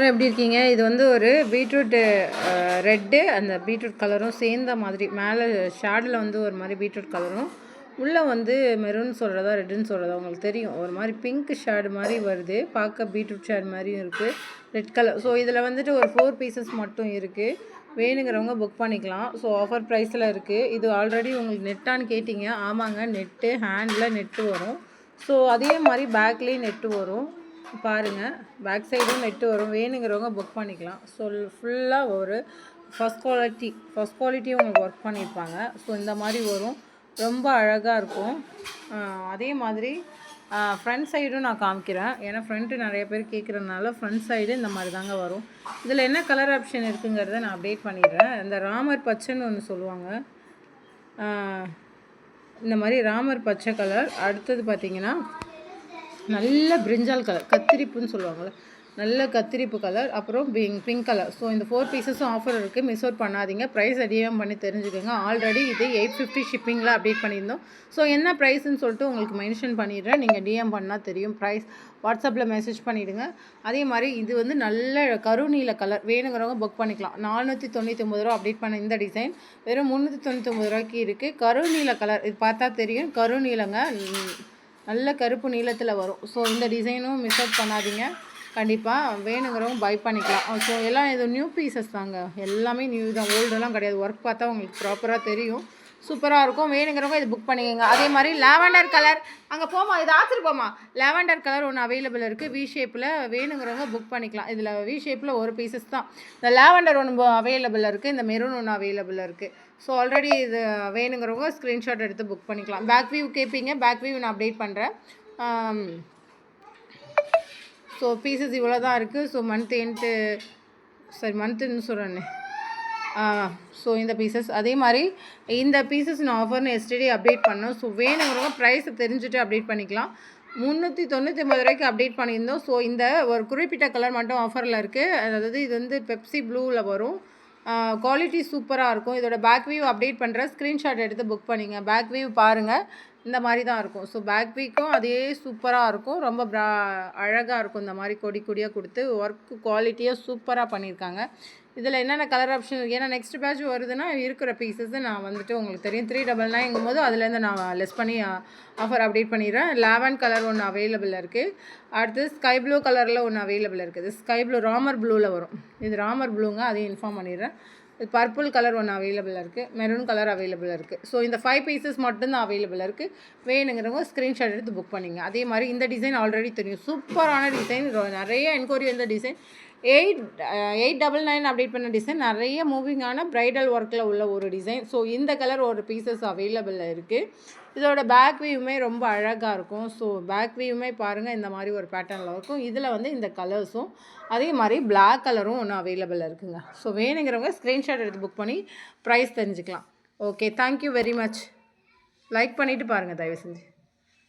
எப்படி இருக்கீங்க? இது வந்து ஒரு பீட்ரூட் ரெட்டு அந்த பீட்ரூட் கலரும் சேர்ந்த மாதிரி மேலே ஷேடில் வந்து ஒரு மாதிரி பீட்ரூட் கலரும் உள்ளே வந்து மெரூன் சொல்கிறதா ரெட்டுன்னு சொல்கிறதா உங்களுக்கு தெரியும். ஒரு மாதிரி பிங்க் ஷேடு மாதிரி வருது, பார்க்க பீட்ரூட் ஷேடு மாதிரியும் இருக்குது, ரெட் கலர். ஸோ இதில் வந்துட்டு ஒரு 4 பீசஸ் மட்டும் இருக்குது. வேணுங்கிறவங்க புக் பண்ணிக்கலாம். ஸோ ஆஃபர் ப்ரைஸில் இருக்குது. இது ஆல்ரெடி உங்களுக்கு நெட்டான்னு கேட்டிங்க. ஆமாங்க, நெட்டு ஹேண்டில் நெட்டு வரும். ஸோ அதே மாதிரி பேக்லேயும் நெட்டு வரும். பாருங்கள், பேக் சைடும் நெட்டு வரும். வேணுங்கிறவங்க புக் பண்ணிக்கலாம். ஸோ ஃபுல்லாக ஒரு ஃபஸ்ட் குவாலிட்டியும் உங்களுக்கு ஒர்க் பண்ணியிருப்பாங்க. ஸோ இந்த மாதிரி வரும், ரொம்ப அழகாக இருக்கும். அதே மாதிரி ஃப்ரண்ட் சைடும் நான் காமிக்கிறேன். ஏன்னா ஃப்ரண்ட்டு நிறைய பேர் கேட்குறதுனால ஃப்ரண்ட் சைடு இந்த மாதிரி தாங்க வரும். இதில் என்ன கலர் ஆப்ஷன் இருக்குங்கிறத நான் அப்டேட் பண்ணிடுறேன். இந்த ராமர் பச்சைன்னு ஒன்று சொல்லுவாங்க, இந்த மாதிரி ராமர் பச்சை கலர். அடுத்தது பார்த்திங்கன்னா நல்ல பிரிஞ்சால் கலர், கத்திரிப்புன்னு சொல்லுவாங்கள்ல, நல்ல கத்திரிப்பு கலர். அப்புறம் பிங்க் கலர். ஸோ இந்த 4 பீசஸும் ஆஃபர் இருக்குது, மிஸ் அவுட் பண்ணாதீங்க. ப்ரைஸ் டிஎம் பண்ணி தெரிஞ்சுக்கோங்க. ஆல்ரெடி இது 850 ஷிப்பிங்கில் அப்டேட் பண்ணியிருந்தோம். ஸோ என்ன ப்ரைஸ்ன்னு சொல்லிட்டு உங்களுக்கு மென்ஷன் பண்ணிடுறேன். நீங்கள் டிஎம் பண்ணால் தெரியும் ப்ரைஸ். வாட்ஸ்அப்பில் மெசேஜ் பண்ணிவிடுங்க. அதே மாதிரி இது வந்து நல்ல கருநீல கலர். வேணுங்கிறவங்க புக் பண்ணிக்கலாம். 499 ரூபா அப்டேட் பண்ண இந்த டிசைன் வெறும் 399 ரூபாய்க்கு இருக்குது. கருநீல கலர், இது பார்த்தா தெரியும், கருநீலங்க, நல்ல கருப்பு நீளத்தில் வரும். ஸோ இந்த டிசைனும் மிஸ் அவுட் பண்ணாதீங்க. கண்டிப்பாக வேணுங்கிறவங்க பை பண்ணிக்கலாம். ஸோ எல்லாம் இது நியூ பீசஸ் தாங்க, எல்லாமே நியூ தான், ஓல்டெல்லாம் கிடையாது. ஒர்க் பார்த்தா உங்களுக்கு ப்ராப்பராக தெரியும், சூப்பராக இருக்கும். வேணுங்கிறவங்க இது புக் பண்ணிக்கோங்க. அதே மாதிரி லாவெண்டர் கலர், அங்கே போமா, இது ஆச்சிருப்போமா, லாவெண்டர் கலர் ஒன்று அவைலபிள் இருக்குது வி ஷேப்பில். வேணுங்கிறவங்க புக் பண்ணிக்கலாம். இதில் வி ஷேப்பில் ஒரு பீசஸ் தான். இந்த லாவெண்டர் ஒன்று அவைலபிள் இருக்குது, இந்த மெரூன் ஒன்று அவைலபிள் இருக்குது. ஸோ ஆல்ரெடி இது வேணுங்கிறவங்க ஸ்க்ரீன்ஷாட் எடுத்து புக் பண்ணிக்கலாம். பேக் வியூ கேட்பீங்க, பேக் வியூ நான் அப்டேட் பண்ணுறேன். ஸோ பீசஸ் இவ்வளோ தான் இருக்குது. ஸோ மந்த்துன்னு சொல்கிறேன்னு. ஸோ இந்த பீசஸ் அதே மாதிரி இந்த பீசஸ் நான் ஆஃபர்னு எஸ்டர்டே அப்டேட் பண்ணோம். ஸோ வேணுங்கிறவங்க ப்ரைஸை தெரிஞ்சுட்டு அப்டேட் பண்ணிக்கலாம். 399 ரூபாய்க்கு அப்டேட் பண்ணியிருந்தோம். ஸோ இந்த ஒரு குறிப்பிட்ட கலர் மட்டும் ஆஃபரில் இருக்குது. அதாவது இது வந்து பெப்சி ப்ளூவில் வரும். குவாலிட்டி சூப்பராக இருக்கும். இதோட பேக் வியூ அப்டேட் பண்ணுறேன், ஸ்க்ரீன்ஷாட் எடுத்து புக் பண்ணிங்க. பேக் வியூ பாருங்கள், இந்த மாதிரி தான் இருக்கும். ஸோ பேக் வீக்கும் அதே சூப்பராக இருக்கும், ரொம்ப அழகாக இருக்கும். இந்த மாதிரி கொடியாக கொடுத்து ஒர்க்கு குவாலிட்டியாக சூப்பராக பண்ணியிருக்காங்க. இதில் என்னென்ன கலர் ஆப்ஷன் இருக்குது, ஏன்னா நெக்ஸ்ட் பேட்ச் வருதுன்னா இருக்கிற பீசஸ்ஸு நான் வந்துட்டு உங்களுக்கு தெரியும் 399 போது அதுலேருந்து நான் லெஸ் பண்ணி ஆஃபர் அப்டேட் பண்ணிடுறேன். லாவெண்டர் கலர் ஒன்று அவைலபிள் இருக்குது. அடுத்து ஸ்கை ப்ளூ கலரில் ஒன்று அவைலபிள் இருக்குது. ஸ்கை ப்ளூ ராமர் ப்ளூவில் வரும். இது ராமர் ப்ளூங்க, அதையும் இன்ஃபார்ம் பண்ணிடுறேன். இது பர்பிள் கலர் ஒன்று அவைலபிள் இருக்குது, மெரூன் கலர் அவைலபிள் இருக்குது. ஸோ இந்த 5 பீசஸ் மட்டும்தான் அவைலபிள் இருக்குது. வேணுங்கிறவங்க ஸ்க்ரீன்ஷாட் எடுத்து புக் பண்ணிங்க. அதே மாதிரி இந்த டிசைன் ஆல்ரெடி தெரியும், சூப்பரான டிசைன், நிறைய என்கொயரி வந்த டிசைன். 899 அப்டேட் பண்ண டிசைன், நிறைய மூவிங்கான ப்ரைடல் ஒர்க்கில் உள்ள ஒரு டிசைன். ஸோ இந்த கலர் ஒரு பீசஸ் அவைலபிள் இருக்குது. இதோட பேக் வியூமே ரொம்ப அழகாக இருக்கும். ஸோ பேக் வியூமே பாருங்கள், இந்த மாதிரி ஒரு பேட்டர்னில் இருக்கும். இதில் வந்து இந்த கலர்ஸும் அதே மாதிரி பிளாக் கலரும் ஒன்று அவைலபிள் இருக்குங்க. ஸோ வேணுங்கிறவங்க ஸ்க்ரீன்ஷாட் எடுத்து புக் பண்ணி ப்ரைஸ் தெரிஞ்சுக்கலாம். Okay, thank you very much. Like பண்ணிவிட்டு பாருங்கள் தயவு செஞ்சு.